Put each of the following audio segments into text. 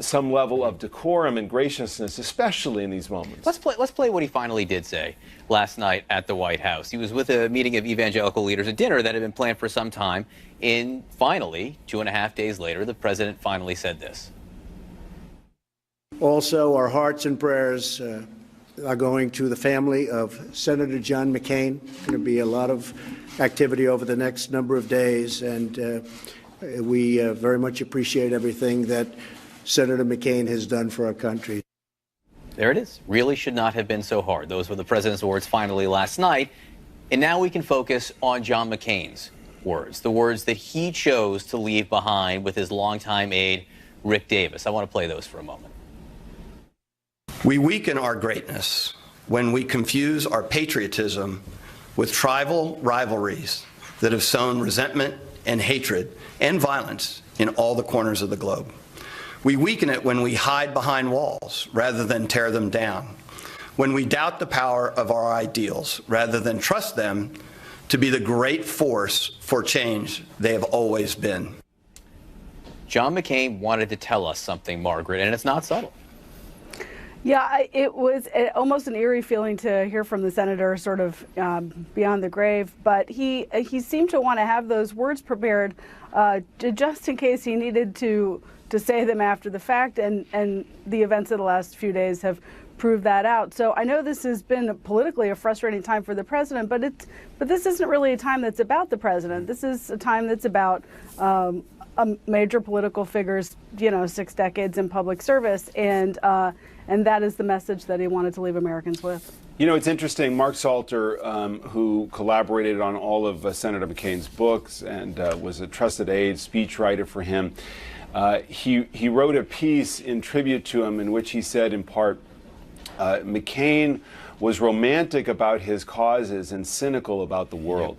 some level of decorum and graciousness, especially in these moments. Let's play what he finally did say last night at the White House. He was with a meeting of evangelical leaders, a dinner that had been planned for some time. And finally, 2.5 days later, the president finally said this. Also, our hearts and prayers are going to the family of Senator John McCain. There's going to be a lot of activity over the next number of days, and we very much appreciate everything that Senator McCain has done for our country. There it is. Really should not have been so hard. Those were the president's words finally last night. And now we can focus on John McCain's words, the words that he chose to leave behind with his longtime aide, Rick Davis. I want to play those for a moment. We weaken our greatness when we confuse our patriotism with tribal rivalries that have sown resentment and hatred and violence in all the corners of the globe. We weaken it when we hide behind walls rather than tear them down, when we doubt the power of our ideals rather than trust them to be the great force for change they have always been. John McCain wanted to tell us something, Margaret, and it's not subtle. Yeah, it was almost an eerie feeling to hear from the senator sort of beyond the grave, but he seemed to want to have those words prepared just in case he needed to say them after the fact, and the events of the last few days have proved that out. So I know this has been politically a frustrating time for the president, but this isn't really a time that's about the president. This is a time that's about major political figures, 6 decades in public service, and that is the message that he wanted to leave Americans with. It's interesting. Mark Salter, who collaborated on all of Senator McCain's books and was a trusted aide, speechwriter for him, he wrote a piece in tribute to him in which he said, in part, McCain was romantic about his causes and cynical about the world.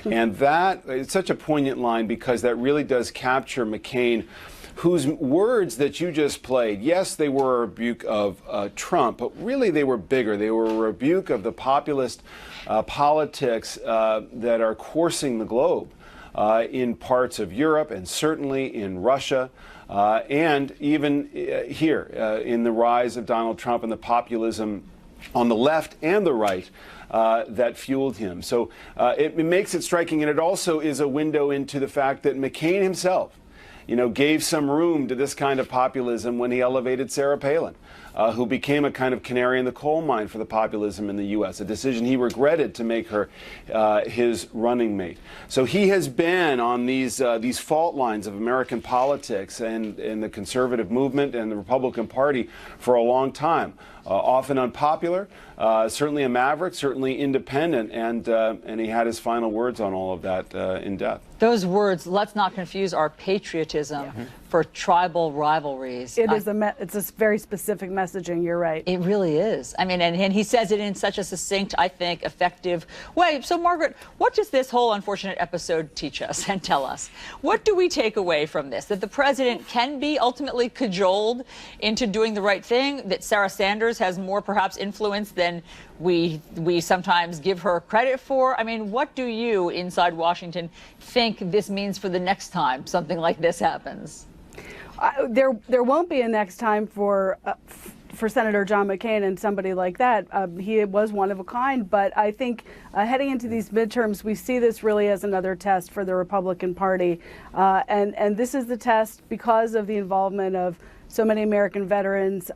And that is such a poignant line because that really does capture McCain, whose words that you just played, yes, they were a rebuke of Trump, but really they were bigger. They were a rebuke of the populist politics that are coursing the globe in parts of Europe and certainly in Russia. And even here in the rise of Donald Trump and the populism on the left and the right that fueled him. So it makes it striking, and it also is a window into the fact that McCain himself, gave some room to this kind of populism when he elevated Sarah Palin, who became a kind of canary in the coal mine for the populism in the U.S., a decision he regretted to make her his running mate. So he has been on these fault lines of American politics and the conservative movement and the Republican Party for a long time. Often unpopular, certainly a maverick, certainly independent, and he had his final words on all of that in death. Those words, let's not confuse our patriotism for tribal rivalries. It's a very specific messaging, you're right. It really is. I mean, and he says it in such a succinct, I think, effective way. So, Margaret, what does this whole unfortunate episode teach us and tell us? What do we take away from this? That the president can be ultimately cajoled into doing the right thing, that Sarah Sanders has more perhaps influence than we sometimes give her credit for? I mean, what do you inside Washington think this means for the next time something like this happens? There won't be a next time for Senator John McCain and somebody like that. He was one of a kind, but I think heading into these midterms, we see this really as another test for the Republican Party, and this is the test because of the involvement of so many American veterans,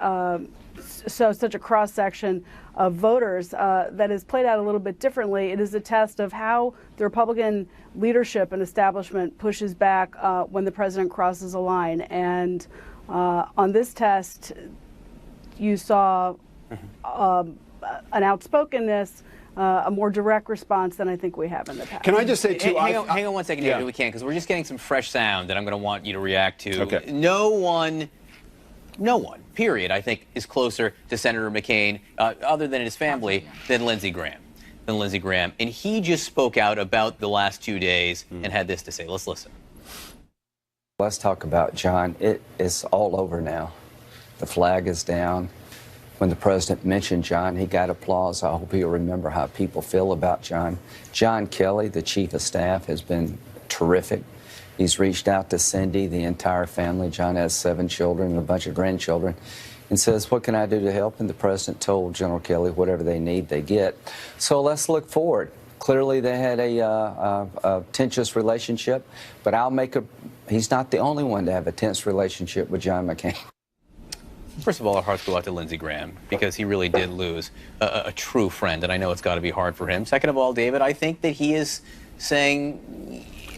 such a cross-section of voters that is played out a little bit differently. It is a test of how the Republican leadership and establishment pushes back when the president crosses a line. And on this test, you saw an outspokenness, a more direct response than I think we have in the past. Can I just say, too, hang on one second, David, we can, because we're just getting some fresh sound that I'm going to want you to react to. Okay. No one, period, I think, is closer to Senator McCain, other than his family, than Lindsey Graham. And he just spoke out about the last 2 days and had this to say. Let's listen. Let's talk about John. It is all over now. The flag is down. When the president mentioned John, he got applause. I hope he'll remember how people feel about John. John Kelly, the chief of staff, has been terrific. He's reached out to Cindy, the entire family. John has 7 children and a bunch of grandchildren, and says, what can I do to help? And the president told General Kelly whatever they need, they get. So let's look forward. Clearly, they had a tenuous relationship, but he's not the only one to have a tense relationship with John McCain. First of all, our hearts go out to Lindsey Graham, because he really did lose a true friend, and I know it's got to be hard for him. Second of all, David, I think that he is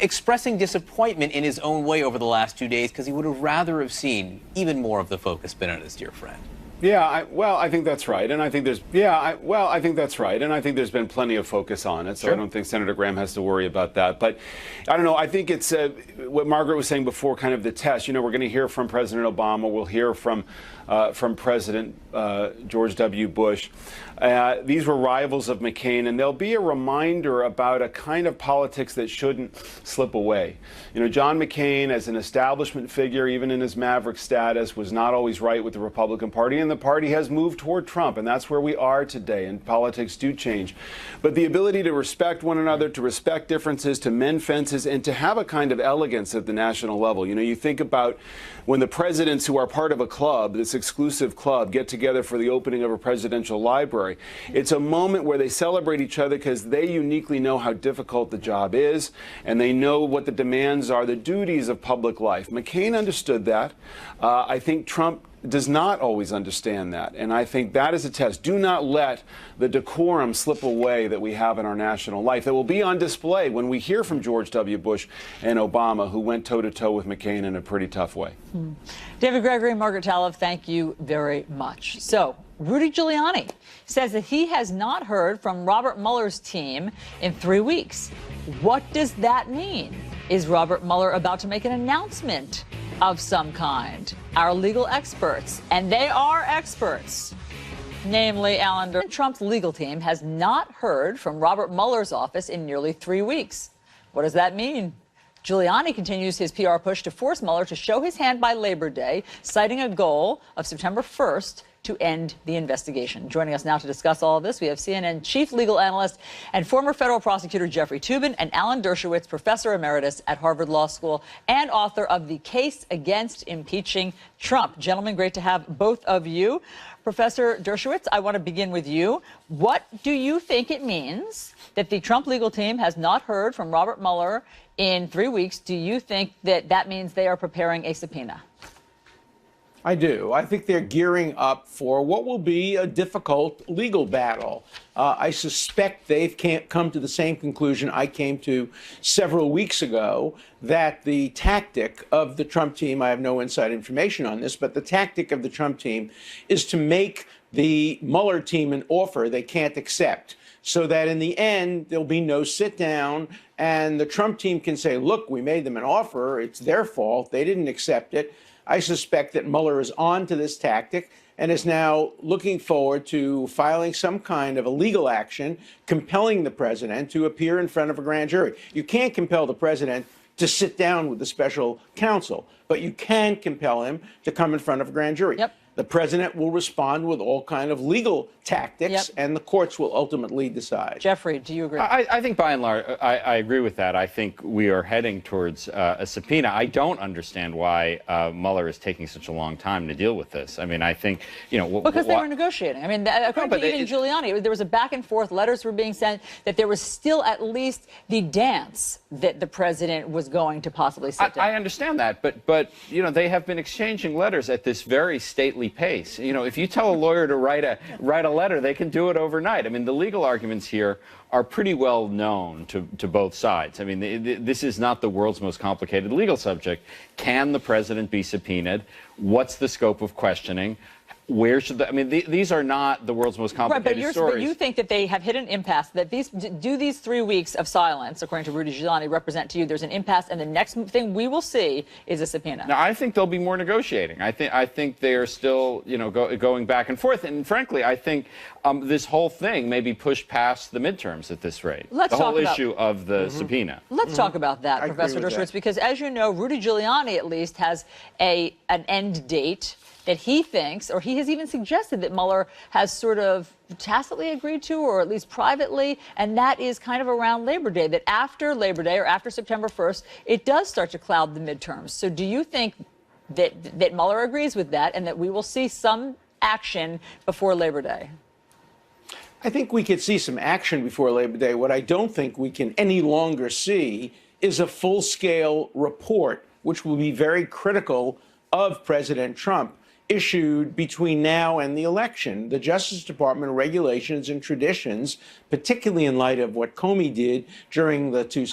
expressing disappointment in his own way over the last 2 days, because he would have rather have seen even more of the focus been on his dear friend. Yeah, I think that's right, and I think there's I think that's right, and I think there's been plenty of focus on it, so sure. I don't think Senator Graham has to worry about that. But I don't know. I think it's what Margaret was saying before, kind of the test. You know, we're going to hear from President Obama. We'll hear from President George W. Bush. These were rivals of McCain, and there'll be a reminder about a kind of politics that shouldn't slip away. You know, John McCain, as an establishment figure, even in his maverick status, was not always right with the Republican Party, and the party has moved toward Trump, and that's where we are today, and politics do change. But the ability to respect one another, to respect differences, to mend fences, and to have a kind of elegance at the national level. You know, you think about when the presidents who are part of a club, this exclusive club, get together for the opening of a presidential library. It's a moment where they celebrate each other because they uniquely know how difficult the job is, and they know what the demands are, the duties of public life. McCain understood that. I think Trump does not always understand that, and I think that is a test. Do not let the decorum slip away that we have in our national life, that will be on display when we hear from George W. Bush and Obama, who went toe-to-toe with McCain in a pretty tough way. David Gregory, Margaret Talev, thank you very much. So, Rudy Giuliani says that he has not heard from Robert Mueller's team in 3 weeks. What does that mean? Is Robert Mueller about to make an announcement of some kind? Our legal experts, and they are experts, namely Alan Dershowitz. Trump's legal team has not heard from Robert Mueller's office in nearly 3 weeks. What does that mean? Giuliani continues his PR push to force Mueller to show his hand by Labor Day, citing a goal of September 1st to end the investigation. Joining us now to discuss all of this, we have CNN chief legal analyst and former federal prosecutor Jeffrey Toobin, and Alan Dershowitz, professor emeritus at Harvard Law School and author of The Case Against Impeaching Trump. Gentlemen, great to have both of you. Professor Dershowitz, I want to begin with you. What do you think it means that the Trump legal team has not heard from Robert Mueller in 3 weeks? Do you think that that means they are preparing a subpoena? I do. I think they're gearing up for what will be a difficult legal battle. I suspect they've come to the same conclusion I came to several weeks ago, that the tactic of the Trump team, I have no inside information on this, but the tactic of the Trump team is to make the Mueller team an offer they can't accept, so that in the end, there'll be no sit down, and the Trump team can say, look, we made them an offer. It's their fault. They didn't accept it. I suspect that Mueller is on to this tactic and is now looking forward to filing some kind of a legal action compelling the president to appear in front of a grand jury. You can't compel the president to sit down with the special counsel, but you can compel him to come in front of a grand jury. Yep. The president will respond with all kind of legal tactics, and the courts will ultimately decide. Jeffrey, do you agree? I think by and large, I agree with that. I think we are heading towards a subpoena. I don't understand why Mueller is taking such a long time to deal with this. I mean, I think, you know... Because they were negotiating. I mean, according to even Giuliani, there was a back and forth, letters were being sent, that there was still at least the dance that the president was going to possibly sit down. I understand that, but you know, they have been exchanging letters at this very stately pace. You know, if you tell a lawyer to write a letter, they can do it overnight. I mean, the legal arguments here are pretty well known to both sides. I mean, this is not the world's most complicated legal subject. Can the president be subpoenaed? What's the scope of questioning? Where should I mean, these are not the world's most complicated stories. But you think that they have hit an impasse, that these 3 weeks of silence, according to Rudy Giuliani, represent to you there's an impasse, and the next thing we will see is a subpoena? Now, I think there'll be more negotiating. I think they are still, you know, going back and forth. And frankly, I think this whole thing may be pushed past the midterms at this rate. Let's the whole talk about issue of the subpoena. Let's talk about that, Professor Dershowitz, because as you know, Rudy Giuliani at least has an end date that he thinks, or he has even suggested that Mueller has sort of tacitly agreed to, or at least privately, and that is kind of around Labor Day, that after Labor Day or after September 1st, it does start to cloud the midterms. So do you think that Mueller agrees with that and that we will see some action before Labor Day? I think we could see some action before Labor Day. What I don't think we can any longer see is a full-scale report, which will be very critical of President Trump, issued between now and the election. The Justice Department regulations and traditions, particularly in light of what Comey did during the two